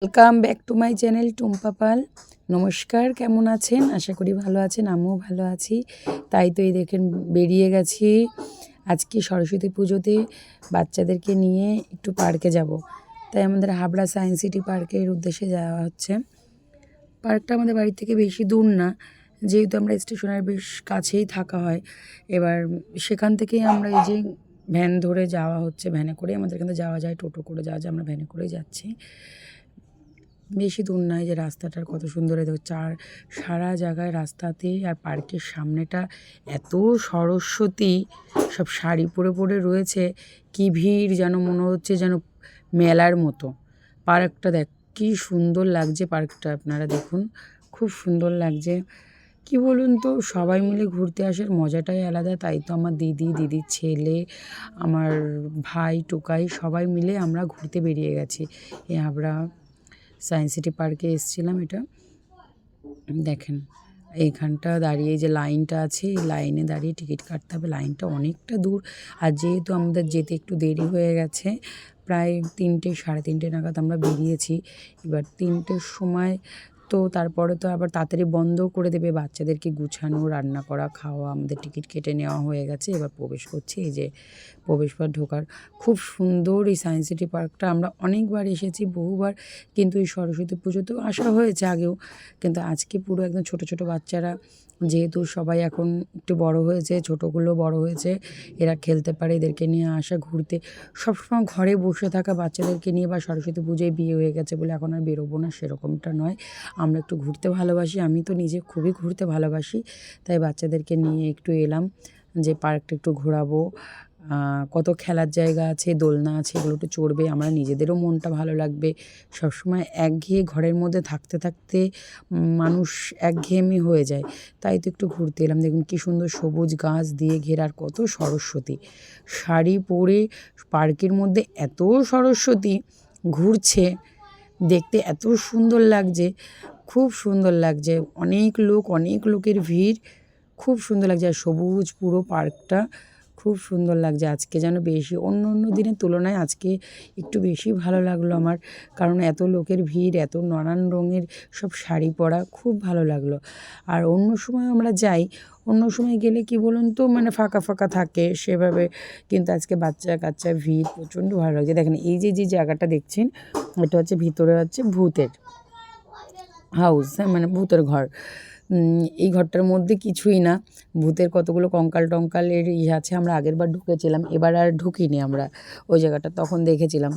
Welcome back to my channel Tumpa Pal. নমস্কার, কেমন আছেন? আশা করি ভালো আছেন, আমিও ভালো আছি। তাই তো এই দেখেন বেরিয়ে গেছি আজকে সরস্বতী পুজোতে বাচ্চাদেরকে নিয়ে একটু পার্কে যাব। তাই আমাদের হাবড়া সায়েন্স সিটি পার্কের উদ্দেশ্যে যাওয়া হচ্ছে। পার্কটা আমাদের বাড়ি থেকে বেশি দূর না, যেহেতু আমরা স্টেশনের বেশ কাছেই থাকা হয়। এবার সেখান থেকেই আমরা এই যে ভ্যান ধরে যাওয়া হচ্ছে, ভ্যানে করে আমাদের এখানে যাওয়া যায়, টোটো করে যাওয়া যায়, আমরা ভ্যানে করেই যাচ্ছি। বেশি দূর নয়, যে রাস্তাটার কত সুন্দর সারা জায়গায় রাস্তাতে। আর পার্কের সামনেটা এত সরস্বতী সব শাড়ি পরে পরে রয়েছে, কি ভিড়, যেন মনে হচ্ছে যেন মেলার মতো। পার্কটা কি সুন্দর লাগছে, পার্কটা আপনারা দেখুন, খুব সুন্দর লাগছে। কি বলুন তো, সবাই মিলে ঘুরতে আসার মজাটাই আলাদা। তাই তো আমার দিদির ছেলে, আমার ভাই টোকাই সবাই মিলে আমরা ঘুরতে বেরিয়ে গেছি। আমরা সায়েন্স সিটি পার্কে এসেছিলাম। এটা দেখেন, এইখানটা দাঁড়িয়ে যে লাইনটা আছে, এই লাইনে দাঁড়িয়ে টিকিট কাটতে হবে। লাইনটা অনেকটা দূর, আর যেহেতু আমাদের যেতে একটু দেরি হয়ে গেছে, প্রায় 3টে সাড়ে 3টে নাগাদ আমরা বেরিয়েছি। এবার 3টের সময় তো তারপরে তো আবার তাড়াতাড়ি বন্ধও করে দেবে, বাচ্চাদেরকে গুছানো, রান্না করা, খাওয়া। আমাদের টিকিট কেটে নেওয়া হয়ে গেছে, এবার প্রবেশ করছি। এই যে প্রবেশপথ ঢোকার, খুব সুন্দর এই সায়েন্স সিটি পার্কটা। আমরা অনেকবার এসেছি, বহুবার, কিন্তু এই সরস্বতী পুজোতেও আসা হয়েছে আগেও, কিন্তু আজকে পুরো একদম ছোট ছোট বাচ্চারা, যেহেতু সবাই এখন একটু বড় হয়েছে, ছোটোগুলো বড় হয়েছে, এরা খেলতে পারে, এদেরকে নিয়ে আসা ঘুরতে। সবসময় ঘরে বসে থাকা বাচ্চাদেরকে নিয়ে, বা সরস্বতী পুজোয় বিয়ে হয়ে গেছে বলে এখন আর বেরোবো না, সেরকমটা নয়। আমরা একটু ঘুরতে ভালোবাসি, আমি তো নিজে খুবই ঘুরতে ভালোবাসি। তাই বাচ্চাদেরকে নিয়ে একটু এলাম যে পার্কটা একটু ঘোরাবো। কত খেলার জায়গা আছে, দোলনা আছে, এগুলো একটু চড়বে, আমরা নিজেদেরও মনটা ভালো লাগবে। সবসময় একঘেয়ে ঘরের মধ্যে থাকতে থাকতে মানুষ একঘেয়েমি হয়ে যায়। তাই তো একটু ঘুরতে এলাম। দেখুন কি সুন্দর সবুজ গাছ দিয়ে ঘেরার, কত সরস্বতী শাড়ি পরে পার্কের মধ্যে, এত সরস্বতী ঘুরছে, দেখতে এত সুন্দর লাগছে, খুব সুন্দর লাগছে। অনেক লোকের ভিড়, খুব সুন্দর লাগছে। আর সবুজ পুরো পার্কটা, খুব সুন্দর লাগছে। আজকে যেন বেশি, অন্য দিনের তুলনায় আজকে একটু বেশি ভালো লাগলো আমার, কারণ এত লোকের ভিড়, এত নানান রঙের সব শাড়ি পরা, খুব ভালো লাগলো। আর অন্য সময় আমরা যাই, অন্য সময় গেলে কি বলুন তো, মানে ফাঁকা ফাঁকা থাকে সেভাবে, কিন্তু আজকে বাচ্চা কাচ্চা ভিড়, প্রচণ্ড ভালো লাগছে। দেখেন এই যে জায়গাটা দেখছেন, এটা হচ্ছে ভিতরে হচ্ছে ভূতের হাউস, হ্যাঁ, মানে ভূতের ঘর। এই ঘরটার মধ্যে কিছুই না, ভূতের কতগুলো কঙ্কাল টঙ্কালের আছে। আমরা আগেরবার ঢুকেছিলাম, এবার আর ঢুকিনি আমরা ওই জায়গাটা, তখন দেখেছিলাম।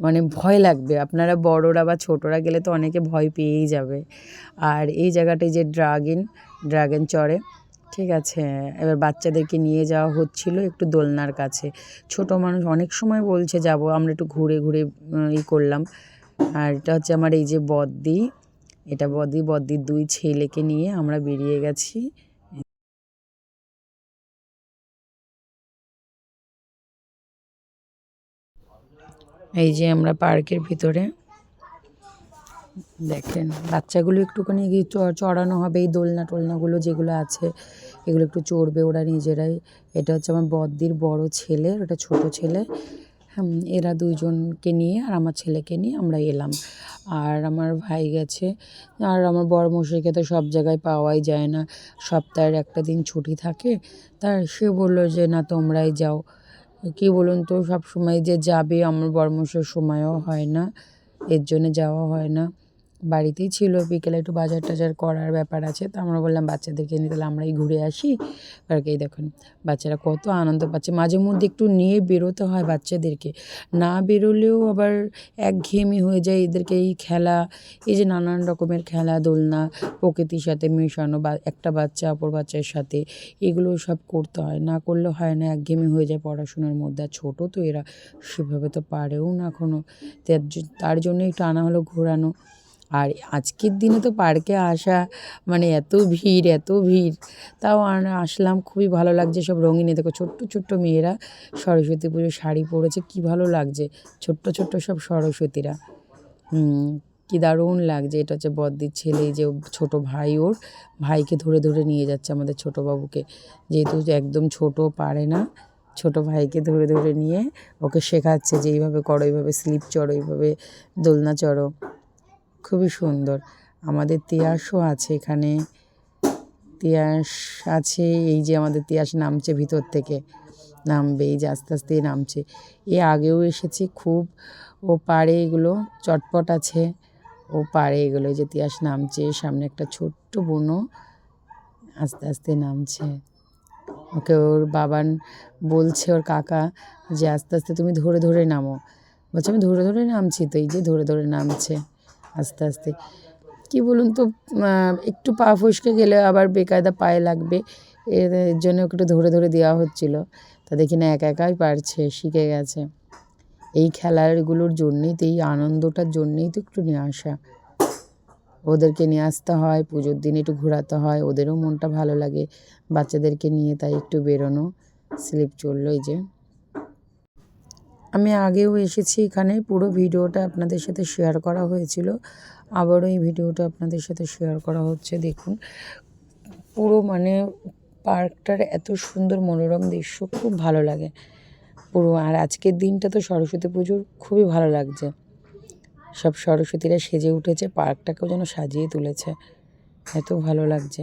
মানে ভয় লাগবে, আপনারা বড়রা বা ছোটরা গেলে তো অনেকে ভয় পেয়েই যাবে। আর এই জায়গাটায় যে ড্রাগন চড়ে, ঠিক আছে। এবার বাচ্চাদেরকে নিয়ে যাওয়া হচ্ছিল একটু দোলনার কাছে। ছোট মানুষ অনেক সময় বলছে যাব, আমরা একটু ঘুরে ঘুরে করলাম। আর এটা হচ্ছে আমার এই যে বদ্দি, এটা বদ্দির 2 ছেলেকে নিয়ে আমরা বেরিয়ে গেছি। এই যে আমরা পার্কের ভিতরে, দেখেন বাচ্চাগুলো একটুখানি গিয়ে চড়ানো হবে, এই দোলনা টোলনাগুলো যেগুলো আছে, এগুলো একটু চড়বে ওরা নিজেরাই। এটা হচ্ছে আমার বদ্দির বড় ছেলে, ওটা ছোট ছেলে। এরা 2জনকে নিয়ে আর আমার ছেলেকে নিয়ে আমরা এলাম। আর আমার ভাই গেছে। আর আমার বড়মশাইকে তো সব জায়গায় পাওয়াই যায় না, সপ্তাহের একটা দিন ছুটি থাকে। সে বলল যে না, তোমরাই যাও। কী বলুন তো, সব সময় যে যাবে, আমার বড়মশাইয়ের সময়ও হয় না, এর জন্যে যাওয়া হয় না। বাড়িতেই ছিল, বিকেলে একটু বাজার টাজার করার ব্যাপার আছে, তো আমরা বললাম বাচ্চাদেরকে নিয়ে তাহলে আমরাই ঘুরে আসি। আর এই দেখুন বাচ্চারা কত আনন্দ পাচ্ছে। মাঝে মধ্যে একটু নিয়ে বেরোতে হয় বাচ্চাদেরকে, না বেরোলেও আবার একঘেয়েমি হয়ে যায় এদেরকে। এই খেলা, এই যে নানান রকমের খেলা, দোলনা, প্রকৃতির সাথে মেশানো, বা একটা বাচ্চা অপর বাচ্চার সাথে, এগুলো সব করতে হয়, না করলে হয় না, একঘেয়েমি হয়ে যায় পড়াশোনার মধ্যে। আর ছোটো তো এরা, সেভাবে তো পারেও না এখনও। তার জন্য একটু আনা হলো ঘোরানো। আর আজকের দিনে তো পার্কে আসা মানে এত ভিড়, তাও আসলাম, খুবই ভালো লাগছে। সব রঙিন, দেখো ছোট্ট ছোট্ট মেয়েরা সরস্বতী পুজোর শাড়ি পরেছে, কি ভালো লাগছে, ছোট্ট ছোট্ট সব সরস্বতীরা। কি দারুণ লাগছে। এটা হচ্ছে বদ্দির ছেলে, এই যে ছোটো ভাই, ওর ভাইকে ধরে ধরে নিয়ে যাচ্ছে আমাদের ছোটো বাবুকে, যেহেতু একদম ছোট, পারে না, ছোটো ভাইকে ধরে ধরে নিয়ে ওকে শেখাচ্ছে যে এইভাবে করো, এইভাবে স্লিপ চড়ো, এইভাবে দোলনা চড়ো। খুবই সুন্দর। আমাদের তিয়াসও আছে এখানে, তিয়াস আছে। এই যে আমাদের তিয়াস নামছে ভিতর থেকে, নামবে এই যে আস্তে আস্তে নামছে। এ আগেও এসেছি খুব, ও পারে এগুলো চটপট আছে, ও পারে এগুলো। এই যে তিয়াস নামছে, সামনে একটা ছোট্ট বুনো আস্তে আস্তে নামছে। ওকে ওর বাবান বলছে, ওর কাকা, যে আস্তে আস্তে তুমি ধরে ধরে নামো। বলছে আমি ধরে ধরে নামছি, তো এই যে ধরে ধরে নামছে আস্তে আস্তে। কি বলুন তো, একটু পা ফসকে গেলে আবার বেকায়দা পায়ে লাগবে, এর জন্য একটু ধরে ধরে দেওয়া হচ্ছিল। তা দেখি না একা একাই পারছে, শিখে গেছে। এই খেলাগুলোর জন্যেই তো, এই আনন্দটার জন্যেই তো একটু নিয়ে আসা। ওদেরকে নিয়ে আসতে হয়, পুজোর দিন একটু ঘোরাতে হয়, ওদেরও মনটা ভালো লাগে বাচ্চাদেরকে নিয়ে, তাই একটু বেরোনো। স্লিপ চললো এই যে। আমি আগেও এসেছি এখানে, পুরো ভিডিওটা আপনাদের সাথে শেয়ার করা হয়েছিল, আবারও এই ভিডিওটা আপনাদের সাথে শেয়ার করা হচ্ছে। দেখুন পুরো মানে পার্কটার এত সুন্দর মনোরম দৃশ্য, খুব ভালো লাগে পুরো। আর আজকের দিনটা তো সরস্বতী পুজোর, খুবই ভালো লাগছে। সব সরস্বতীরা সেজে উঠেছে, পার্কটাকেও যেন সাজিয়ে তুলেছে, এত ভালো লাগছে।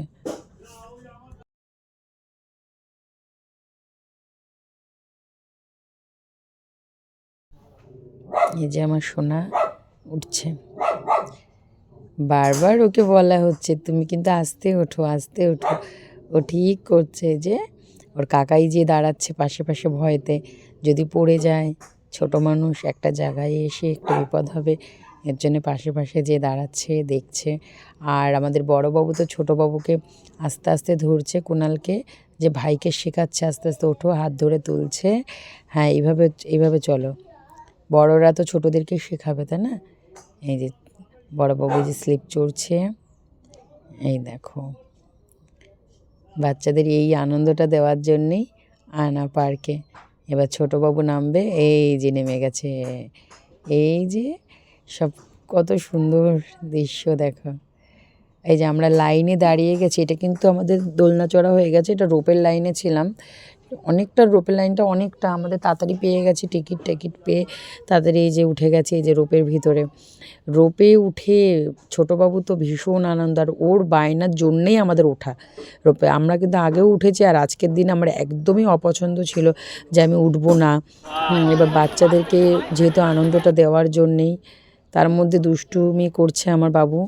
এই যে আমার সোনা উঠছে, বারবার ওকে বলা হচ্ছে তুমি কিন্তু আস্তে ওঠো, আস্তে ওঠো। ও ঠিক করছে, যে ওর কাকাই যে দাঁড়াচ্ছে পাশে পাশে ভয়েতে, যদি পড়ে যায় ছোট মানুষ একটা জায়গায় এসে একটু বিপদ হবে, এর জন্য পাশে পাশে যে দাঁড়াচ্ছে দেখছে। আর আমাদের বড়োবাবু তো ছোটোবাবুকে আস্তে আস্তে ধরছে, কুণালকে, যে ভাইকে শেখাচ্ছে আস্তে আস্তে ওঠো, হাত ধরে তুলছে। হ্যাঁ এইভাবে এইভাবে চলো, বড়রা তো ছোটোদেরকে শেখাবে, তাই না? এই যে বড়োবাবু যে স্লিপ চড়ছে, এই দেখো। বাচ্চাদের এই আনন্দটা দেওয়ার জন্যেই আনা পার্কে। এবার ছোটোবাবু নামবে, এই যে নেমে গেছে। এই যে সব কত সুন্দর দৃশ্য দেখো। এই যে আমরা লাইনে দাঁড়িয়ে গেছি, এটা কিন্তু আমাদের দোলনা চড়া হয়ে গেছে, এটা রোপের লাইনে ছিলাম অনেকটা, রোপের লাইনটা অনেকটা আমাদের তাড়াতাড়ি পেয়ে গেছি, টিকিট পেয়ে তাড়াতাড়ি এই যে উঠে গেছে এই যে রোপের ভিতরে। রোপে উঠে ছোটোবাবু তো ভীষণ আনন্দ, আর ওর বায়নার জন্যেই আমাদের ওঠা রোপে। আমরা কিন্তু আগেও উঠেছি, আর আজকের দিন আমার একদমই অপছন্দ ছিল যে আমি উঠবো না। এবার বাচ্চাদেরকে যেহেতু আনন্দটা দেওয়ার জন্যেই, তার মধ্যে দুষ্টুমি করছে আমার বাবু।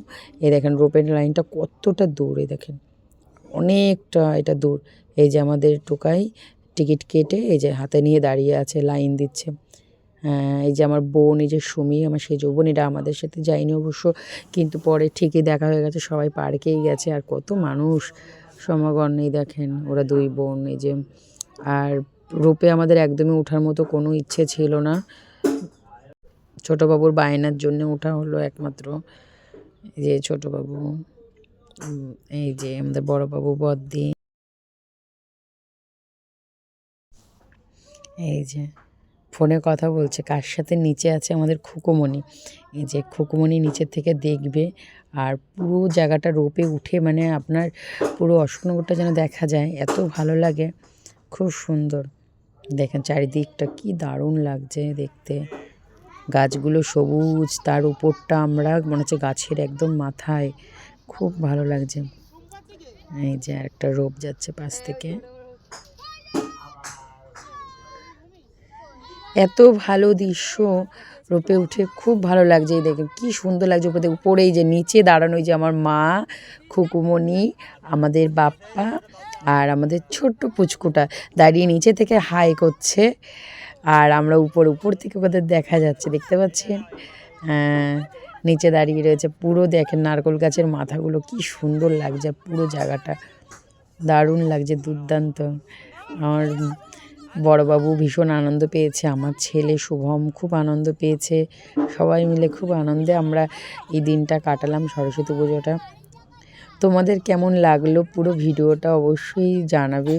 এই দেখেন রোপের লাইনটা কতটা দূর, এই দেখেন অনেকটা এটা দূর। এই যে আমাদের টোকাই টিকিট কেটে এই যে হাতে নিয়ে দাঁড়িয়ে আছে, লাইন দিচ্ছে। এই যে আমার বোন, এই যে সুমি, আমার সেই বোন, এটা আমাদের সাথে যায়নি অবশ্য, কিন্তু পরে ঠিকই দেখা হয়ে গেছে, সবাই পার্কেই গেছে। আর কত মানুষ সমাগম, নেই দেখেন ওরা দুই বোন এই যে। আর রোপে আমাদের একদমই ওঠার মতো কোনো ইচ্ছে ছিল না, ছোটোবাবুর বায়নার জন্য ওঠা হলো একমাত্র। এই যে ছোটোবাবু, এই যে আমাদের বড়োবাবু বদ্দি, এই যে ফোনে কথা বলছে কার সাথে, নিচে আছে আমাদের খুকুমণি। এই যে খুকুমণি নিচের থেকে দেখবে, আর পুরো জায়গাটা রোপে উঠে মানে আপনার পুরো অশোকনগরটা যেন দেখা যায়, এত ভালো লাগে, খুব সুন্দর। দেখেন চারিদিকটা কি দারুণ লাগছে দেখতে, গাছগুলো সবুজ, তার উপরটা আমরা মনে হচ্ছে গাছের একদম মাথায়, খুব ভালো লাগছে। এই যে একটা রোপ যাচ্ছে পাশ থেকে, এত ভালো দৃশ্য রোপে উঠে, খুব ভালো লাগছে। এই দেখেন কী সুন্দর লাগছে উপরে, উপরেই যে নিচে দাঁড়ানো, যে আমার মা, খুকুমণি, আমাদের বাপ্পা, আর আমাদের ছোট্ট পুচকুটা দাঁড়িয়ে নিচে থেকে হাই করছে, আর আমরা উপর থেকে ওদের দেখা যাচ্ছে, দেখতে পাচ্ছেন? নিচে দাঁড়িয়ে রয়েছে পুরো, দেখেন নারকেল গাছের মাথাগুলো কি সুন্দর লাগছে, পুরো জায়গাটা দারুণ লাগছে, দুর্দান্ত। আমার বড়োবাবু ভীষণ আনন্দ পেয়েছে, আমার ছেলে শুভম খুব আনন্দ পেয়েছে, সবাই মিলে খুব আনন্দে আমরা এই দিনটা কাটালাম, সরস্বতী পুজোটা। তোমাদের কেমন লাগলো পুরো ভিডিওটা অবশ্যই জানাবে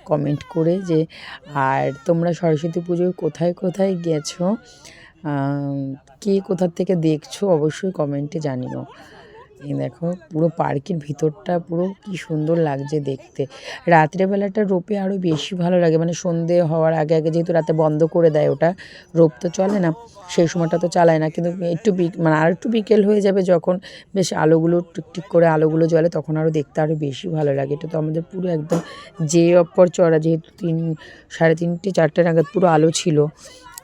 কমেন্ট করে, যে আর তোমরা সরস্বতী পুজোয় কোথায় কোথায় গেছো, কে কোথা থেকে দেখছো অবশ্যই কমেন্টে জানিও। এই দেখো পুরো পার্কের ভিতরটা পুরো কি সুন্দর লাগছে দেখতে। রাত্রেবেলাটা রোপে আরও বেশি ভালো লাগে, মানে সন্ধে হওয়ার আগে আগে, যেহেতু রাতে বন্ধ করে দেয় ওটা, রোপ তো চলে না সেই সময়টা তো চালায় না, কিন্তু একটু মানে আর একটু বিকেল হয়ে যাবে যখন বেশ আলোগুলো টিকটিক করে আলোগুলো জ্বলে, তখন আরও দেখতে আরও বেশি ভালো লাগে। এটা তো আমাদের পুরো একদম যে অপর চড়া, যেহেতু 3:30 4টে নাগাদ পুরো আলো ছিল,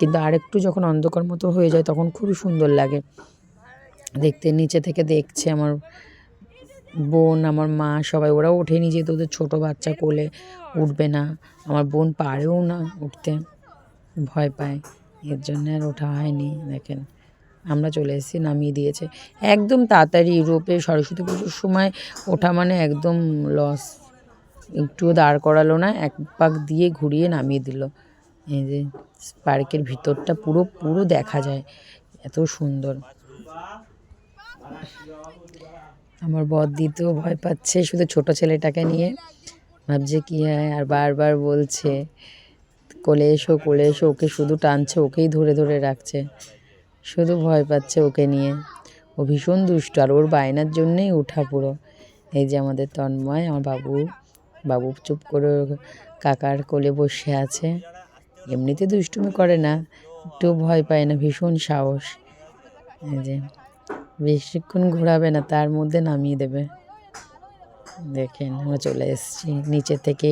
কিন্তু আরেকটু যখন অন্ধকার মতো হয়ে যায় তখন খুবই সুন্দর লাগে দেখতে। নিচে থেকে দেখছে আমার বোন, আমার মা, সবাই, ওরাও ওঠেনি যেহেতু ওদের ছোটো বাচ্চা কোলে, উঠবে না। আমার বোন পারেও না উঠতে, ভয় পায়, এর জন্য আর ওঠা হয়নি। দেখেন আমরা চলে এসেছি, নামিয়ে দিয়েছে একদম তাড়াতাড়ি। রোপে সরস্বতী পুজোর সময় ওঠা মানে একদম লস, একটুও দাঁড় করালো না, এক পাক দিয়ে ঘুরিয়ে নামিয়ে দিল। এই যে পার্কের ভিতরটা পুরো পুরো দেখা যায়, এত সুন্দর। আমার বড়দিতেও ভয় পাচ্ছে শুধু ছোট ছেলেটাকে নিয়ে, ভাবছে কি হয়, আর বারবার বলছে কোলে এসো কোলে এসো, ওকে শুধু টানছে, ওকেই ধরে ধরে রাখছে, শুধু ভয় পাচ্ছে ওকে নিয়ে। ও ভীষণ দুষ্ট, আর ওর বায়নার জন্যেই ওঠা পুরো। এই যে আমাদের তন্ময়, আমার বাবু চুপ করে কাকার কোলে বসে আছে। এমনিতে দুষ্টুমি করে না, একটু ভয় পায় না, ভীষণ সাহস। এই যে বেশিক্ষণ ঘোরাবে না, তার মধ্যে নামিয়ে দেবে। দেখেন আমরা চলে এসেছি নিচে থেকে,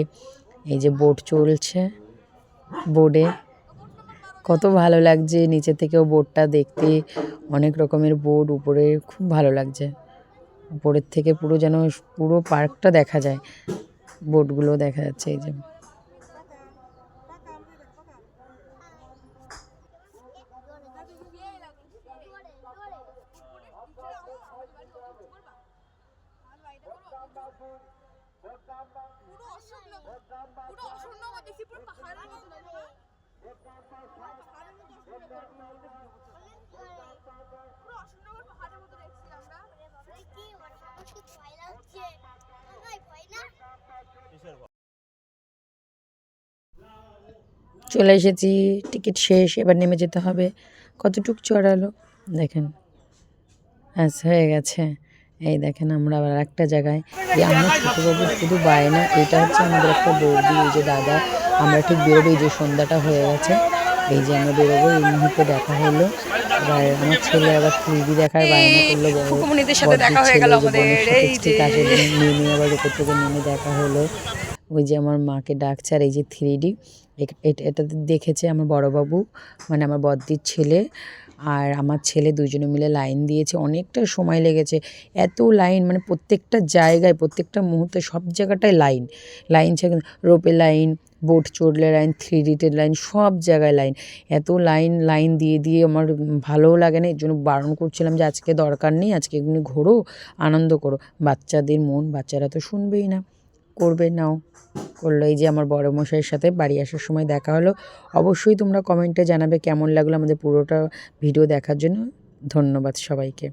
এই যে বোট চলছে, বোর্ডে কত ভালো লাগছে নিচে থেকেও বোটটা দেখতে, অনেক রকমের বোট উপরে, খুব ভালো লাগছে। উপরের থেকে পুরো যেন পুরো পার্কটা দেখা যায়, বোটগুলো দেখা যাচ্ছে। এই যে চলে এসেছি, টিকিট শেষ, এবার নেমে যেতে হবে। কতটুকু চড়ালো দেখেন, আচ্ছা হয়ে গেছে। এই দেখেন আমরা আবার একটা জায়গায়, যে আমার ছোটোবাবু শুধু বায়না, এটা হচ্ছে আমাদের একটা বৌদি, এই যে দাদা, আমরা ঠিক বেরোবো, এই যে সন্ধ্যাটা হয়ে গেছে, এই যে আমরা বেরোবো, এই মুহূর্তে দেখা হলো। এবার আমার ছেলে আবার 3D দেখার বায়না করলো, বড়দির ছেলে, বোনের সাথে ঠিক আছে নেমে, আবার উপর থেকে নেমে দেখা হলো। ওই যে আমার মাকে ডাকছে, আর এই যে 3D এটাতে দেখেছে আমার বড়োবাবু, মানে আমার বড়দির ছেলে আর আমার ছেলে, দুজনে মিলে লাইন দিয়েছে, অনেকটা সময় লেগেছে। এত লাইন, মানে প্রত্যেকটা জায়গায়, প্রত্যেকটা মুহূর্তে, সব জায়গাটায় লাইন ছিল, রোপে লাইন, বোট চড়লে লাইন, 3Dতে লাইন, সব জায়গায় লাইন। এত লাইন দিয়ে আমার ভালোও লাগে না, এর জন্য বারণ করছিলাম যে আজকে দরকার নেই, আজকে এগুলো ঘোরো, আনন্দ করো। বাচ্চাদের মন, বাচ্চারা তো শুনবেই না, করবে নাও, করলো। এই যে আমার বড় মশাইয়ের সাথে বাড়ি আসার সময় দেখা হলো। অবশ্যই তোমরা কমেন্টে জানাবে কেমন লাগলো আমাদের পুরোটা ভিডিও দেখার জন্য। ধন্যবাদ সবাইকে।